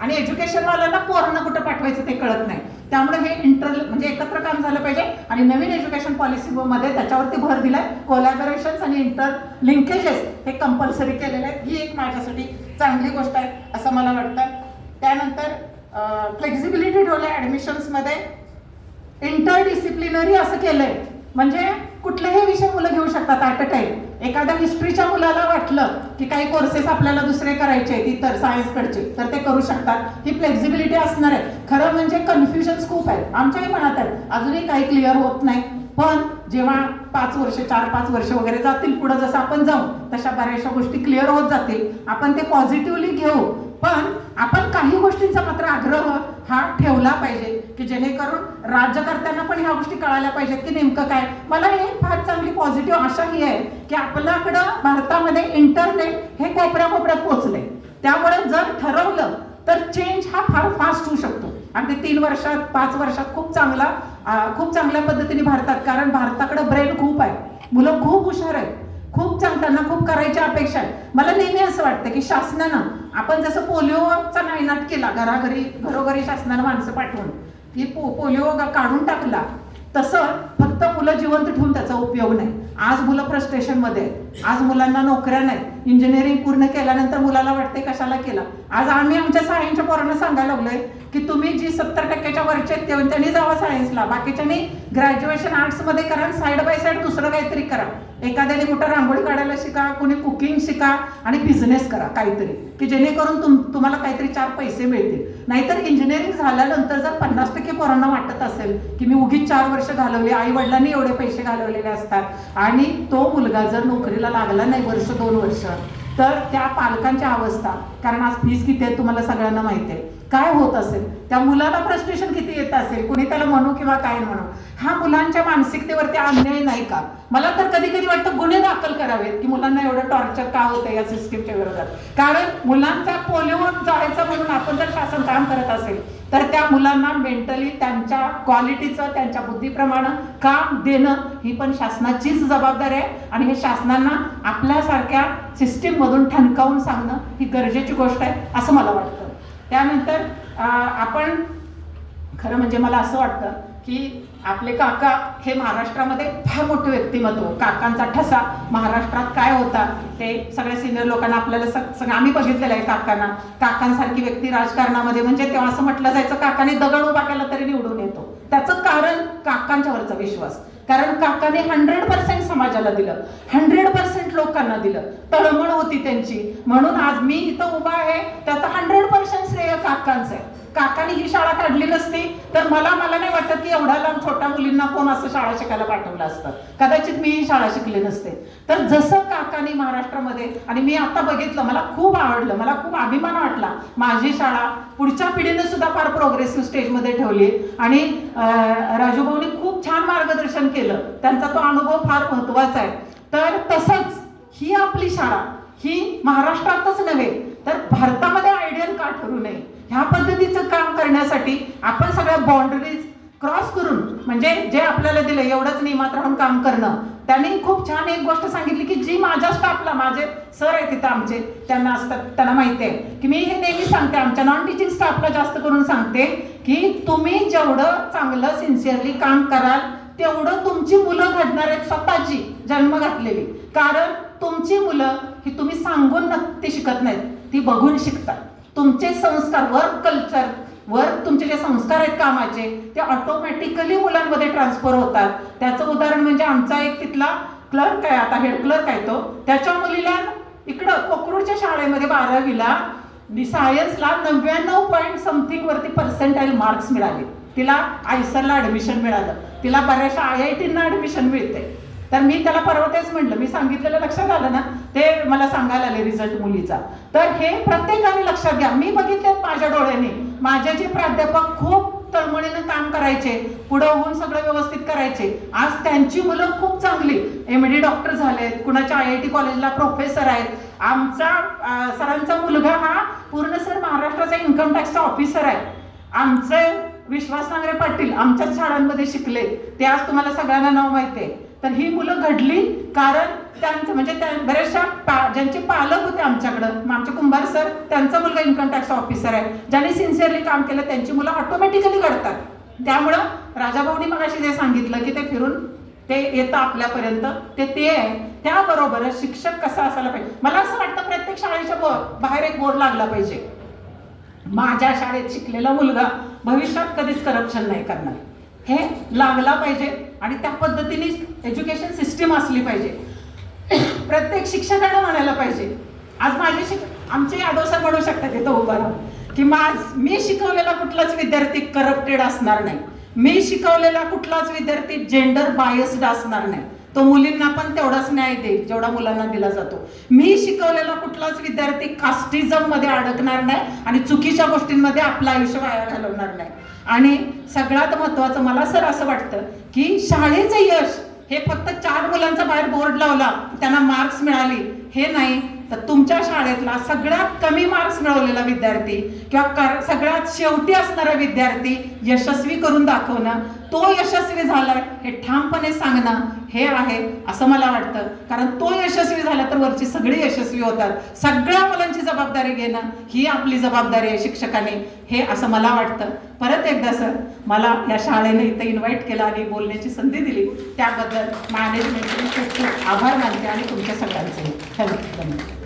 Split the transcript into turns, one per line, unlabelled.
आणि एज्युकेशनवाल्यांना पोरांना कुठं पाठवायचं ते कळत नाही. त्यामुळे हे म्हणजे एकत्र काम झालं पाहिजे आणि नवीन एज्युकेशन पॉलिसीमध्ये त्याच्यावरती भर दिलाय. कोलॅबोरेशन्स आणि इंटर लिंकेजेस हे कंपल्सरी केलेले आहेत. ही एक माझ्यासाठी चांगली गोष्ट आहे असं मला वाटतं. त्यानंतर फ्लेक्झिबिलिटी ठेवलंय ॲडमिशन्समध्ये. इंटरडिसिप्लिनरी असं केलंय म्हणजे कुठलेही विषय मुलं घेऊ शकतात ॲट अ टाइम. एखाद्या हिस्ट्रीच्या मुलाला वाटलं की काही कोर्सेस आपल्याला दुसरे करायचे आहेत इतर सायन्सकडचे तर ते करू शकतात. ही फ्लेक्झिबिलिटी असणार आहे. खरं म्हणजे कन्फ्युजन्स खूप आहेत आमच्याही मनात आहेत, अजूनही काही क्लिअर होत नाही. पण जेव्हा 5 वर्ष 4-5 वर्ष वगैरे जातील पुढे जसं आपण जाऊ तशा बऱ्याचशा गोष्टी क्लिअर होत जातील. आपण ते पॉझिटिव्हली घेऊ. पण आपण काही गोष्टींचा मात्र आग्रह हा ठेवला पाहिजे की जेणेकरून राज्यकर्त्यांना पण ह्या गोष्टी कळायला पाहिजेत की नेमकं काय. मला एक फार चांगली पॉझिटिव्ह आशा ही आहे की आपल्याकडं भारतामध्ये इंटरनेट हे कोपऱ्या कोपऱ्यात पोहोचले. त्यामुळे जर ठरवलं तर चेंज हा फार फास्ट होऊ शकतो. अगदी 3 वर्षात 5 वर्षात खूप चांगल्या पद्धतीने भारतात, कारण भारताकडे ब्रेन खूप आहे, मुलं खूप हुशार आहेत, खूप त्यांना खूप करायची अपेक्षा आहे. मला नेहमी असं वाटतं की शासनानं आपण जसं पोलिओचा नायनाट केला, घरोघरी शासनानं माणसं पाठवून की पोलिओ काढून टाकला, तसं फक्त मुलं जिवंत ठेवून त्याचा उपयोग नाही. आज मुलं फ्रस्ट्रेशनमध्ये आहेत, आज मुलांना नोकऱ्या नाहीत. इंजिनिअरिंग पूर्ण केल्यानंतर मुलाला वाटते कशाला केला. आज आम्ही आमच्या सायन्सच्या पोरांना सांगायला लागलोय की तुम्ही जी 70% वरचे आहेत त्यांनी जावा सायन्सला, बाकीच्यांनी ग्रॅज्युएशन आर्ट्समध्ये करा, साईड बाय साईड दुसरं काहीतरी करा. एखाद्याने कुठं रांगोळी काढायला शिका, कुणी कुकिंग शिका आणि बिझनेस करा काहीतरी की जेणेकरून तुम्हाला काहीतरी 4 पैसे मिळतील. नाहीतर इंजिनिअरिंग झाल्यानंतर जर 50% पोरांना वाटत असेल की मी उगीच 4 वर्ष घालवले, आई वडिलांनी एवढे पैसे घालवलेले असतात आणि तो मुलगा जर नोकरीला लागला नाही वर्ष 2 वर्ष, तर त्या पालकांची अवस्था, कारण आज फीस किती आहे तुम्हाला सगळ्यांना माहिती आहे, काय होत असेल, त्या मुलाला फ्रस्ट्रेशन किती येत असेल, कुणी त्याला म्हणू किंवा काय म्हणू. हा मुलांच्या मानसिकतेवरती अन्याय नाही का? मला तर कधी कधी वाटतं गुन्हे दाखल करावेत की मुलांना एवढं टॉर्चर का होतं या सिस्टीमच्या विरोधात. कारण मुलांचा पोलिओवर जायचं म्हणून आपण जर शासन काम करत असेल तर त्या मुलांना मेंटली त्यांच्या क्वालिटीचं, त्यांच्या बुद्धीप्रमाणे काम देणं ही पण शासनाचीच जबाबदारी आहे. आणि हे शासनांना आपल्यासारख्या सिस्टीममधून ठणकावून सांगणं ही गरजेची गोष्ट आहे असं मला वाटतं. त्यानंतर आपण खरं म्हणजे मला असं वाटतं की आपले काका हे महाराष्ट्रामध्ये फार मोठे व्यक्तिमत्व. काकांचा ठसा महाराष्ट्रात काय होता ते सगळ्या सिनियर लोकांना आपल्याला सगळं आम्ही बघितलेलं आहे. काकांसारखी व्यक्ती राजकारणामध्ये म्हणजे तेव्हा असं म्हटलं जायचं काकाने दगड उभा केला तरी निवडून येतो. त्याचं कारण काकांच्यावरचा विश्वास. कारण काकाने 100% समाजाला दिलं, 100% लोकांना दिलं, तळमळ होती त्यांची. म्हणून आज मी इथं उभा आहे त्याचं 100% श्रेय काकांचं आहे. काकाने ही शाळा काढली नसती तर मला नाही वाटत की एवढ्या लांब छोट्या मुलींना कोण असं शाळा शिकायला पाठवलं असतं. कदाचित मी ही शाळा शिकले नसते. तर जसं काकाने महाराष्ट्रामध्ये, आणि मी आता बघितलं मला खूप आवडलं, मला खूप अभिमान वाटला. माझी शाळा पुढच्या पिढीने सुद्धा फार प्रोग्रेसिव्ह स्टेजमध्ये ठेवली आणि राजूभाऊनी खूप छान मार्गदर्शन केलं. त्यांचा तो अनुभव फार महत्वाचा आहे. तर तसंच ही आपली शाळा ही महाराष्ट्रातच नव्हे तर भारतामध्ये आयडियल का ठरू नये ह्या पद्धतीचं काम करण्यासाठी आपण सगळ्या बाउंड्रीज क्रॉस करून, म्हणजे जे आपल्याला दिलं एवढंच नियमात राहून काम करणं. त्यांनी खूप छान एक गोष्ट सांगितली की जी माझ्या स्टाफला, माझे सर आहे तिथं आमचे, त्यांना असतात, त्यांना माहिती आहे की मी हे नेहमी सांगते, आमच्या नॉन टीचिंग स्टाफला जास्त करून सांगते की तुम्ही जेवढं चांगलं सिन्सिअरली काम कराल तेवढं तुमची मुलं घडणार आहेत, स्वतःची जन्म घातलेली. कारण तुमची मुलं ही तुम्ही सांगून नक्की शिकत नाहीत, ती बघून शिकतात. तुमचे संस्कार, वर्क कल्चर, तुमचे जे संस्कार आहेत कामाचे ते ऑटोमॅटिकली मुलांमध्ये ट्रान्सफर होतात. त्याचं उदाहरण म्हणजे आमचा एक तिथला क्लर्क आहे, आता हेड क्लर्क आहे तो, त्याच्या मुलीला इकडं कोकरूडच्या शाळेमध्ये 12वीला सायन्सला 99 पॉईंट समथिंग वरती पर्सेंटाईल मार्क्स मिळाले. तिला आयसरला ऍडमिशन मिळालं, तिला बऱ्याचशा IITना ऍडमिशन मिळते. तर मी त्याला परवा तेच म्हटलं, मी सांगितलेलं लक्षात आलं ना, ते मला सांगायला आले रिझल्ट मुलीचा. तर हे प्रत्येकाने लक्षात घ्या. मी बघितले माझ्या डोळ्याने, माझे जे प्राध्यापक खूप तळमळीनं काम करायचे, पुढं होऊन सगळं व्यवस्थित करायचे, आज त्यांची मुलं खूप चांगली MD डॉक्टर झालेत, कुणाच्या IIT कॉलेजला प्रोफेसर आहेत. आमचा सरांचा मुलगा हा पूर्ण सर महाराष्ट्राचा इन्कम टॅक्सचा ऑफिसर आहे. आमचे विश्वास नांगरे पाटील आमच्याच शाळांमध्ये शिकले, ते आज तुम्हाला सगळ्यांना नाव माहिती आहे. तर ही मुलं घडली कारण त्यांचं म्हणजे बऱ्याचशा ज्यांचे पालक होते आमच्याकडं, मग आमचे कुंभार सर, त्यांचा मुलगा इन्कम टॅक्स ऑफिसर आहे, ज्यांनी सिन्सिअरली काम केलं त्यांची मुलं ऑटोमॅटिकली घडतात. त्यामुळं राजाभाऊनी मगाशी जे सांगितलं की ते फिरून ते येतं आपल्यापर्यंत, ते आहे. त्याबरोबरच शिक्षक कसा असायला पाहिजे, मला असं वाटतं प्रत्येक शाळेच्या बाहेर एक बोर्ड लागला पाहिजे, माझ्या शाळेत शिकलेला मुलगा भविष्यात कधीच करप्शन नाही करणार, हे लागला पाहिजे. आणि त्या पद्धतीने एज्युकेशन सिस्टीम असली पाहिजे. प्रत्येक शिक्षकांना म्हणायला पाहिजे, आज आमचे यादव सर म्हणू शकतात तिथं उभं राहून की मी शिकवलेला कुठलाच विद्यार्थी करप्टेड असणार नाही, मी शिकवलेला कुठलाच विद्यार्थी जेंडर बायस्ड असणार नाही, तो मुलींना पण तेवढाच न्याय देईल जेवढा मुलांना दिला जातो, मी शिकवलेला कुठलाच विद्यार्थी कास्टिझम मध्ये अडकणार नाही आणि चुकीच्या गोष्टींमध्ये आपलं आयुष्य वाया घालवणार नाही. आणि सगळ्यात महत्वाचं मला सर असं वाटतं की शाळेचं यश हे फक्त 4 मुलांचा बाहेर बोर्ड लावला त्यांना मार्क्स मिळाली हे नाही, तर तुमच्या शाळेतला सगळ्यात कमी मार्क्स मिळवलेला विद्यार्थी किंवा सगळ्यात शेवटी असणारा विद्यार्थी यशस्वी करून दाखवणं, तो यशस्वी झालाय हे ठामपणे सांगणं हे आहे असं मला वाटतं. कारण तो यशस्वी झाला तर वरची सगळी यशस्वी होतात. सगळ्या मुलांची जबाबदारी घेणं ही आपली जबाबदारी आहे शिक्षकांनी, हे असं मला वाटतं. परत एकदा सर, मला या शाळेने इथं इन्व्हाइट केलं आणि बोलण्याची संधी दिली त्याबद्दल मॅनेजमेंटचे खूप खूप आभार मानते आणि तुमच्या सगळ्यांचे धन्यवाद.